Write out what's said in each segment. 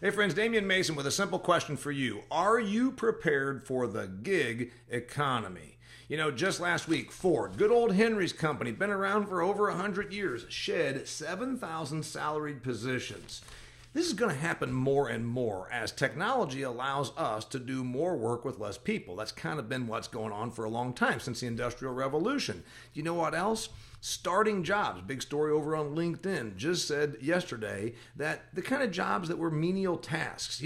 Hey friends, Damian Mason with a simple question for you. Are you prepared for the gig economy? You know, just last week, Ford, good old Henry's company, been around for over 100 years, shed 7,000 salaried positions. This is going to happen more and more as technology allows us to do more work with less people. That's kind of been what's going on for a long time, since the Industrial Revolution. You know what else? Starting jobs. Big story over on LinkedIn just said yesterday that the kind of jobs that were menial tasks,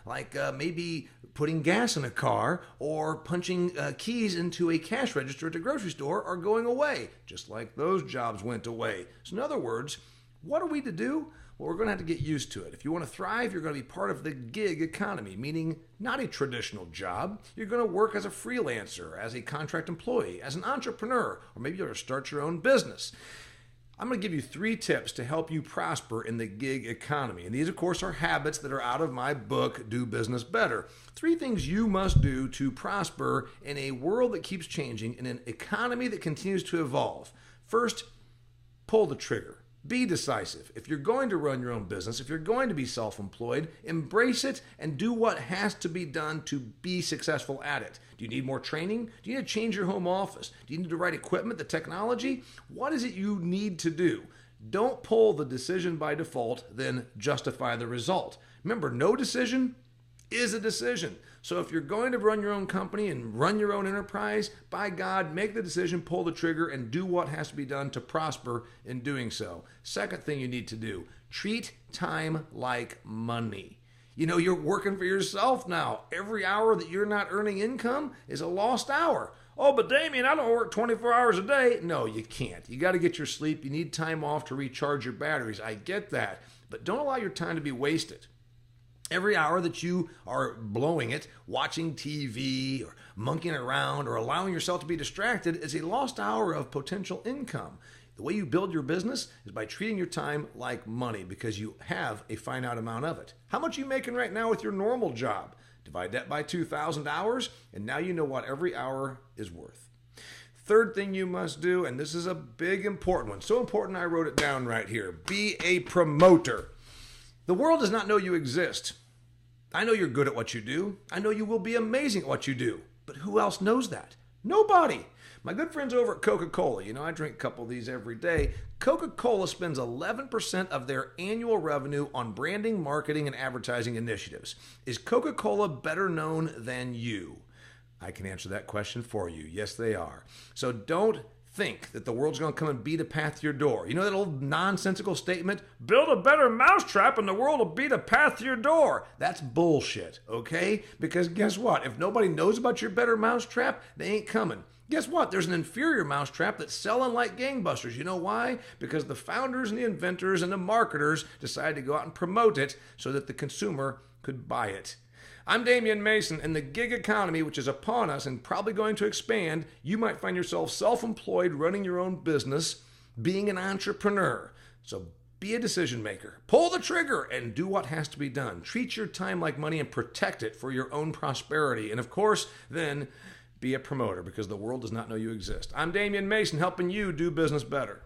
like maybe putting gas in a car or punching keys into a cash register at a grocery store are going away, just like those jobs went away. So in other words, what are we to do? Well, we're going to have to get used to it. If you want to thrive, you're going to be part of the gig economy, meaning not a traditional job. You're going to work as a freelancer, as a contract employee, as an entrepreneur, or maybe you're going to start your own business. I'm going to give you 3 tips to help you prosper in the gig economy. And these, of course, are habits that are out of my book, Do Business Better. 3 things you must do to prosper in a world that keeps changing, in an economy that continues to evolve. First, pull the trigger. Be decisive. If you're going to run your own business, if you're going to be self-employed, embrace it and do what has to be done to be successful at it. Do you need more training? Do you need to change your home office? Do you need the right equipment, the technology? What is it you need to do? Don't pull the decision by default, then justify the result. Remember, no decision is a decision. So if you're going to run your own company and run your own enterprise, by God, make the decision, pull the trigger, and do what has to be done to prosper in doing so. Second thing you need to do, treat time like money. You know, you're working for yourself now. Every hour that you're not earning income is a lost hour. Oh, but Damian, I don't work 24 hours a day. No, you can't. You got to get your sleep. You need time off to recharge your batteries. I get that. But don't allow your time to be wasted. Every hour that you are blowing it, watching TV or monkeying around or allowing yourself to be distracted is a lost hour of potential income. The way you build your business is by treating your time like money because you have a finite amount of it. How much are you making right now with your normal job? Divide that by 2,000 hours, and now you know what every hour is worth. Third thing you must do, and this is a big important one, so important I wrote it down right here, be a promoter. The world does not know you exist. I know you're good at what you do. I know you will be amazing at what you do. But who else knows that? Nobody. My good friends over at Coca-Cola, I drink a couple of these every day. Coca-Cola spends 11% of their annual revenue on branding, marketing, and advertising initiatives. Is Coca-Cola better known than you? I can answer that question for you. Yes, they are. So don't think that the world's going to come and beat a path to your door. You know that old nonsensical statement, build a better mousetrap and the world will beat a path to your door? That's bullshit, okay? Because guess what? If nobody knows about your better mousetrap, they ain't coming. Guess what? There's an inferior mousetrap that's selling like gangbusters. You know why? Because the founders and the inventors and the marketers decided to go out and promote it so that the consumer could buy it. I'm Damian Mason, and the gig economy, which is upon us and probably going to expand, you might find yourself self-employed, running your own business, being an entrepreneur. So be a decision maker. Pull the trigger and do what has to be done. Treat your time like money and protect it for your own prosperity. And of course, then be a promoter because the world does not know you exist. I'm Damian Mason, helping you do business better.